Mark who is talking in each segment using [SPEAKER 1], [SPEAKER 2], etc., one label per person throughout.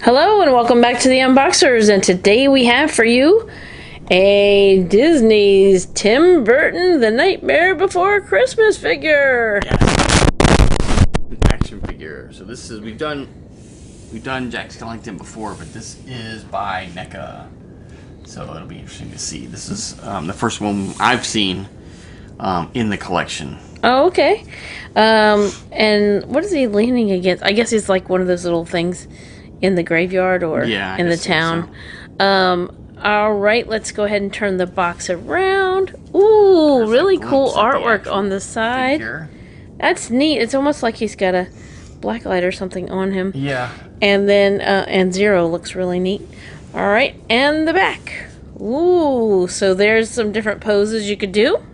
[SPEAKER 1] Hello and welcome back to the Unboxers, and today we have for you a Disney's Tim Burton The Nightmare Before Christmas figure.
[SPEAKER 2] Yeah. An action figure. So this is we've done Jack Skellington before, but this is by Neca. So it'll be interesting to see. This is the first one I've seen in the collection.
[SPEAKER 1] Oh, okay. And what is he leaning against? I guess he's like one of those little things in the graveyard or in the town. So. All right, let's go ahead and turn the box around. Ooh, there's really cool artwork on the side. Figure. That's neat. It's almost like he's got a blacklight or something on him.
[SPEAKER 2] Yeah.
[SPEAKER 1] And then and Zero looks really neat. All right, and the back. Ooh, so there's some different poses you could do.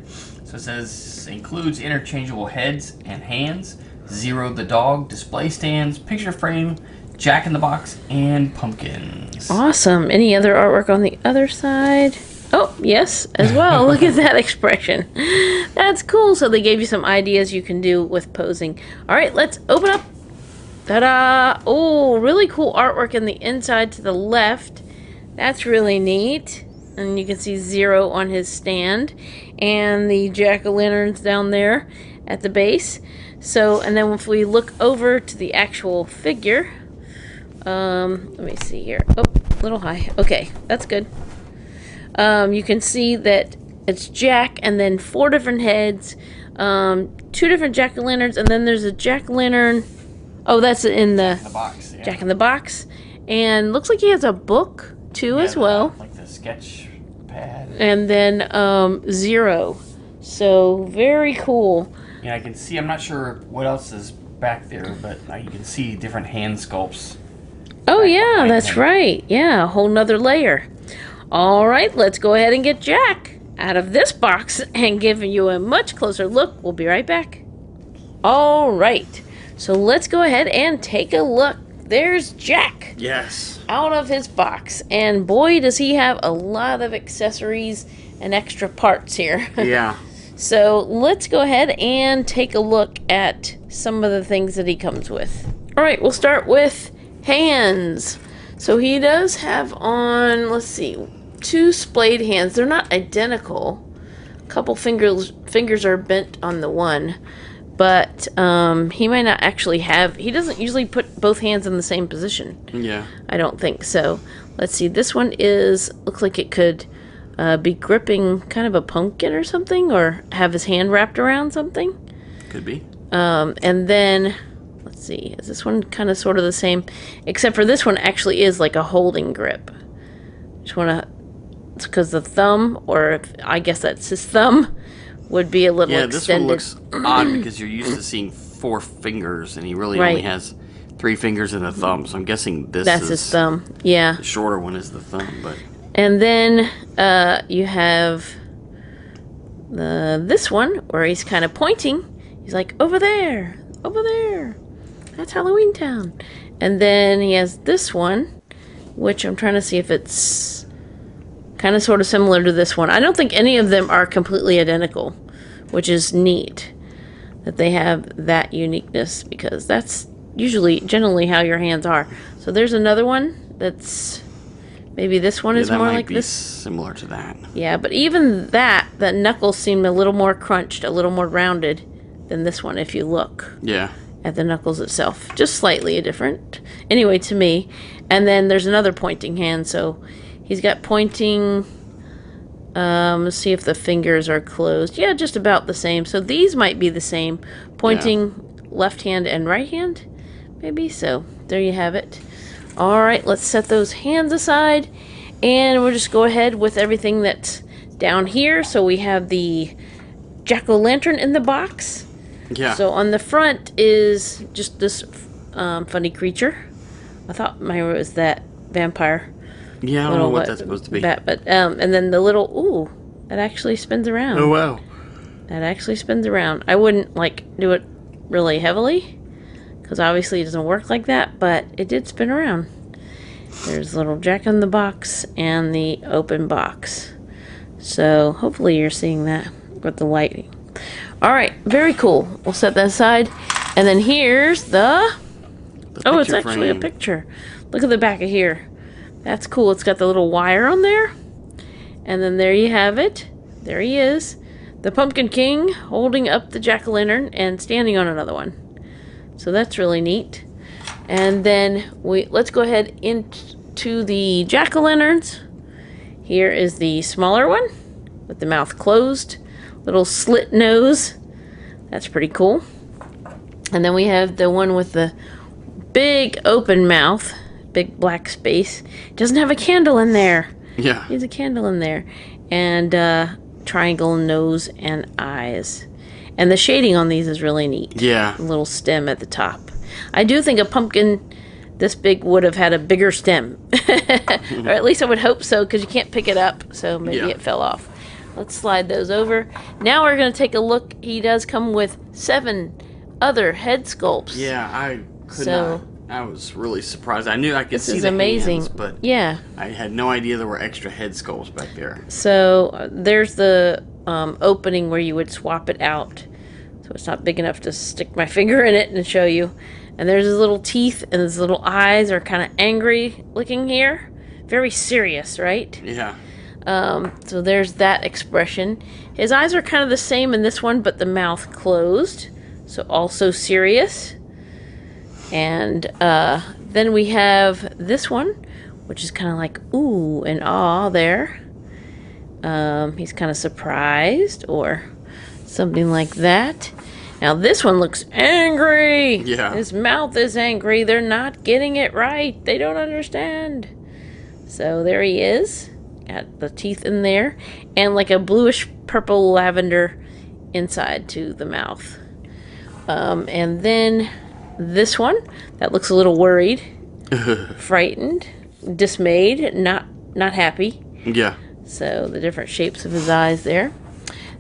[SPEAKER 2] So it says includes interchangeable heads and hands, Zero the dog, display stands, picture frame, Jack in the Box, and pumpkins.
[SPEAKER 1] Awesome. Any other artwork on the other side? Oh, yes, as well. Look at that expression. That's cool. So they gave you some ideas you can do with posing. All right, let's open up. Ta-da! Oh, really cool artwork in the inside to the left. That's really neat. And you can see Zero on his stand and the jack-o'-lanterns down there at the base. So, and then if we look over to the actual figure, let me see here. Oh, a little high. Okay, that's good. You can see that it's Jack and then 4 different heads, 2 different jack-o'-lanterns, and then there's a jack-o'-lantern. Oh, that's in the
[SPEAKER 2] box. Yeah.
[SPEAKER 1] Jack in the Box. And looks like he has a book too as well.
[SPEAKER 2] Like the sketch pad.
[SPEAKER 1] And then Zero. So very cool.
[SPEAKER 2] Yeah, I can see. I'm not sure what else is back there, but you can see different hand sculpts.
[SPEAKER 1] Oh yeah, that's right. Yeah, a whole nother layer. All right, let's go ahead and get Jack out of this box and give you a much closer look. We'll be right back. All right, so let's go ahead and take a look. There's Jack.
[SPEAKER 2] Yes.
[SPEAKER 1] Out of his box, and boy, does he have a lot of accessories and extra parts here.
[SPEAKER 2] Yeah.
[SPEAKER 1] So let's go ahead and take a look at some of the things that he comes with. All right, we'll start with hands. So he does have on, let's see, 2 splayed hands. They're not identical. A couple fingers are bent on the one, but he might not actually have, he doesn't usually put both hands in the same position.
[SPEAKER 2] Yeah.
[SPEAKER 1] I don't think so. Let's see, this one looks like it could be gripping kind of a pumpkin or something, or have his hand wrapped around something. Could be. And then, let's see, is this one kind of sort of the same? Except for this one actually is like a holding grip. Just want to, it's because the thumb, or I guess that's his thumb, would be a little extended.
[SPEAKER 2] Yeah, this one looks odd because you're used to seeing 4 fingers, and he really only has 3 fingers and a thumb. So I'm guessing that's
[SPEAKER 1] his thumb. Yeah.
[SPEAKER 2] The shorter one is the thumb, but.
[SPEAKER 1] And then you have this one where he's kind of pointing. He's like, over there, over there. That's Halloween Town. And then he has this one, which I'm trying to see if it's kind of sort of similar to this one. I don't think any of them are completely identical, which is neat that they have that uniqueness, because that's generally how your hands are. So there's another one that's, maybe this one is more like this.
[SPEAKER 2] Similar to that.
[SPEAKER 1] Yeah, but even the knuckles seem a little more crunched, a little more rounded than this one if you look. Yeah. At the knuckles itself. Just slightly different. Anyway, to me. And then there's another pointing hand, so he's got pointing. Let's see if the fingers are closed. Yeah, just about the same. So these might be the same. Pointing left hand and right hand, maybe. So there you have it. All right, let's set those hands aside, and we'll just go ahead with everything that's down here. So we have the jack-o'-lantern in the box. Yeah. So on the front is just this funny creature. I thought mine was that vampire.
[SPEAKER 2] Yeah, I don't know what that's supposed to be.
[SPEAKER 1] But and then the little, ooh, that actually spins around.
[SPEAKER 2] Oh, wow.
[SPEAKER 1] That actually spins around. I wouldn't, do it really heavily, because obviously it doesn't work like that, but it did spin around. There's little Jack in the Box and the open box. So hopefully you're seeing that with the lighting. All right, very cool. We'll set that aside. And then here's the Oh, it's actually a picture. Look at the back of here. That's cool. It's got the little wire on there. And then there you have it. There he is. The Pumpkin King holding up the jack-o'-lantern and standing on another one. So that's really neat. And then let's go ahead into the jack-o'-lanterns. Here is the smaller one with the mouth closed. Little slit nose. That's pretty cool. And then we have the one with the big open mouth. Big black space. Doesn't have a candle in there.
[SPEAKER 2] Yeah.
[SPEAKER 1] There's a candle in there. And triangle nose and eyes. And the shading on these is really neat.
[SPEAKER 2] Yeah.
[SPEAKER 1] A little stem at the top. I do think a pumpkin this big would have had a bigger stem. Or at least I would hope so, because you can't pick it up. So maybe it fell off. Let's slide those over. Now we're going to take a look. He does come with 7 other head sculpts.
[SPEAKER 2] Yeah, I could not. I was really surprised. I knew I could see the
[SPEAKER 1] amazing.
[SPEAKER 2] hands, but I had no idea there were extra head sculpts back there.
[SPEAKER 1] So there's the opening where you would swap it out. So it's not big enough to stick my finger in it and show you. And there's his little teeth, and his little eyes are kind of angry looking here. Very serious, right?
[SPEAKER 2] Yeah.
[SPEAKER 1] So there's that expression. His eyes are kind of the same in this one, but the mouth closed. So also serious. And then we have this one, which is kind of like ooh and ah there. He's kind of surprised or something like that. Now this one looks angry.
[SPEAKER 2] Yeah.
[SPEAKER 1] His mouth is angry. They're not getting it right. They don't understand. So there he is. Got the teeth in there. And like a bluish purple lavender inside to the mouth. And then this one that looks a little worried, frightened, dismayed, not happy.
[SPEAKER 2] Yeah.
[SPEAKER 1] So the different shapes of his eyes there.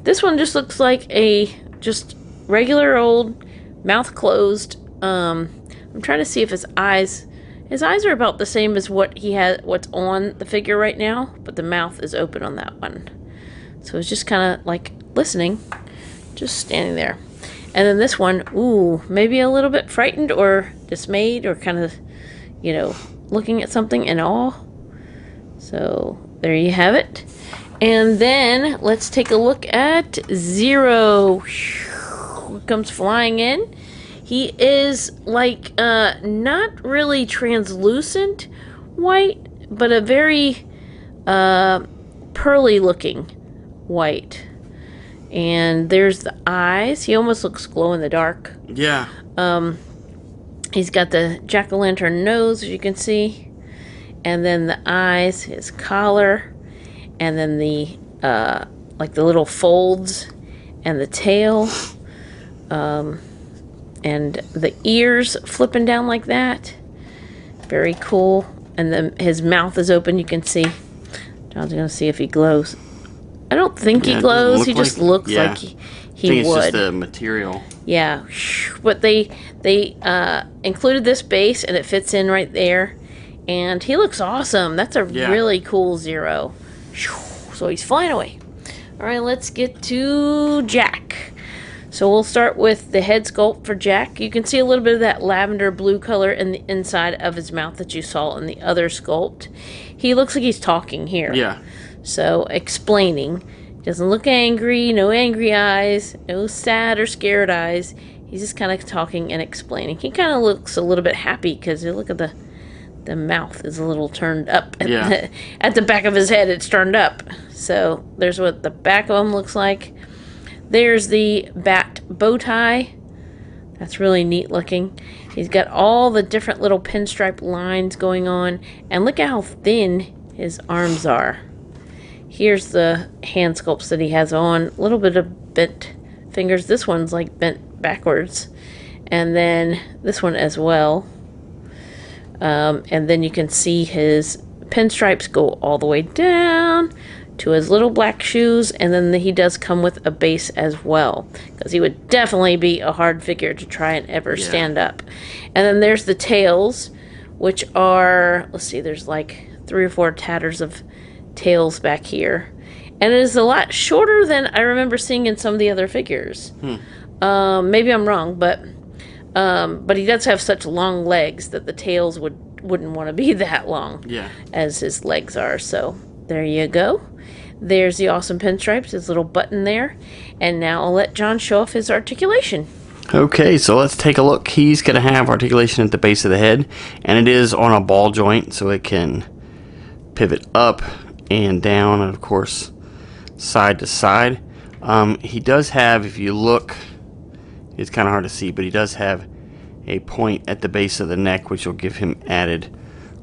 [SPEAKER 1] This one just looks like a just regular old mouth closed. I'm trying to see if his eyes are about the same as what's on the figure right now, but the mouth is open on that one. So it's just kind of like listening, just standing there. And then this one, ooh, maybe a little bit frightened or dismayed or kind of, looking at something in awe. So there you have it. And then let's take a look at Zero. Comes flying in. He is like not really translucent white, but a very pearly looking white. And there's the eyes. He almost looks glow in the dark.
[SPEAKER 2] Yeah.
[SPEAKER 1] He's got the jack-o'-lantern nose, as you can see. And then the eyes, his collar, and then the like the little folds and the tail. And the ears flipping down like that. Very cool. And then his mouth is open, you can see. John's going to see if he glows. I don't think he glows. He just looks like he would.
[SPEAKER 2] It's just the material.
[SPEAKER 1] Yeah. But they included this base, and it fits in right there. And he looks awesome. That's a really cool Zero. So he's flying away. All right, let's get to Jack. So we'll start with the head sculpt for Jack. You can see a little bit of that lavender blue color in the inside of his mouth that you saw in the other sculpt. He looks like he's talking here.
[SPEAKER 2] Yeah.
[SPEAKER 1] So explaining. Doesn't look angry, no angry eyes, no sad or scared eyes. He's just kind of talking and explaining. He kind of looks a little bit happy because look at the mouth is a little turned up. At the back of his head, it's turned up. So there's what the back of him looks like. There's the bat bow tie. That's really neat looking. He's got all the different little pinstripe lines going on. And look at how thin his arms are. Here's the hand sculpts that he has on. A little bit of bent fingers. This one's like bent backwards. And then this one as well. And then you can see his pinstripes go all the way down to his little black shoes. And then he does come with a base as well. Because he would definitely be a hard figure to try and ever stand up. And then there's the tails, which are, let's see, there's like 3 or 4 tatters of tails back here, and it is a lot shorter than I remember seeing in some of the other figures. Maybe I'm wrong, but But he does have such long legs that the tails wouldn't want to be that long as his legs are. So there you go. There's the awesome pinstripes, his little button there. And now I'll let John show off his articulation.
[SPEAKER 2] Okay, so let's take a look. He's going to have articulation at the base of the head, and it is on a ball joint, so it can pivot up and down, and of course, side to side. He does have, if you look, it's kind of hard to see, but he does have a point at the base of the neck, which will give him added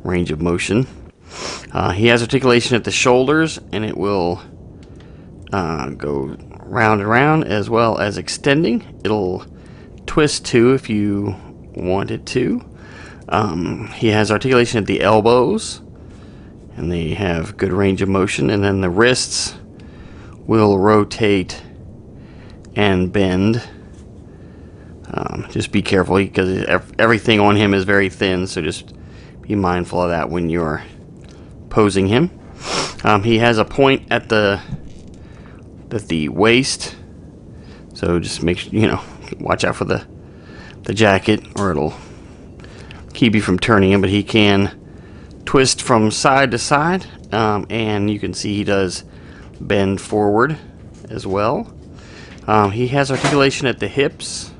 [SPEAKER 2] range of motion. He has articulation at the shoulders, and it will go round and round, as well as extending. It'll twist too if you want it to. He has articulation at the elbows, and they have good range of motion. And then the wrists will rotate and bend. Just be careful, because everything on him is very thin, so just be mindful of that when you're posing him. He has a point at the waist, so just make sure, watch out for the jacket, or it'll keep you from turning him. But he can twist from side to side, and you can see he does bend forward as well. He has articulation at the hips,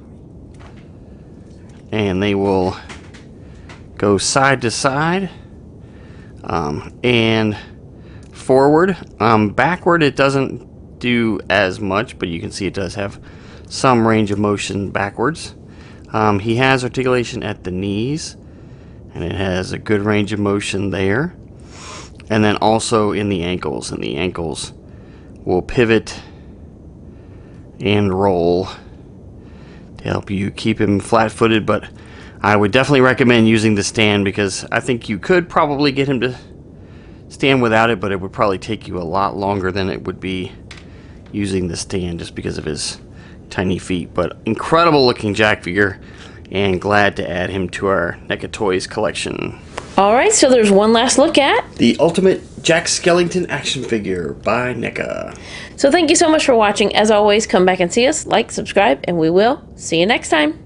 [SPEAKER 2] and they will go side to side and forward. Backward it doesn't do as much, but you can see it does have some range of motion backwards. He has articulation at the knees, and it has a good range of motion there. And then also in the ankles, and the ankles will pivot and roll to help you keep him flat-footed. But I would definitely recommend using the stand, because I think you could probably get him to stand without it, but it would probably take you a lot longer than it would be using the stand, just because of his tiny feet. But incredible looking Jack figure, and glad to add him to our NECA Toys collection.
[SPEAKER 1] Alright, so there's one last look at
[SPEAKER 2] the Ultimate Jack Skellington action figure by NECA.
[SPEAKER 1] So thank you so much for watching. As always, come back and see us, like, subscribe, and we will see you next time.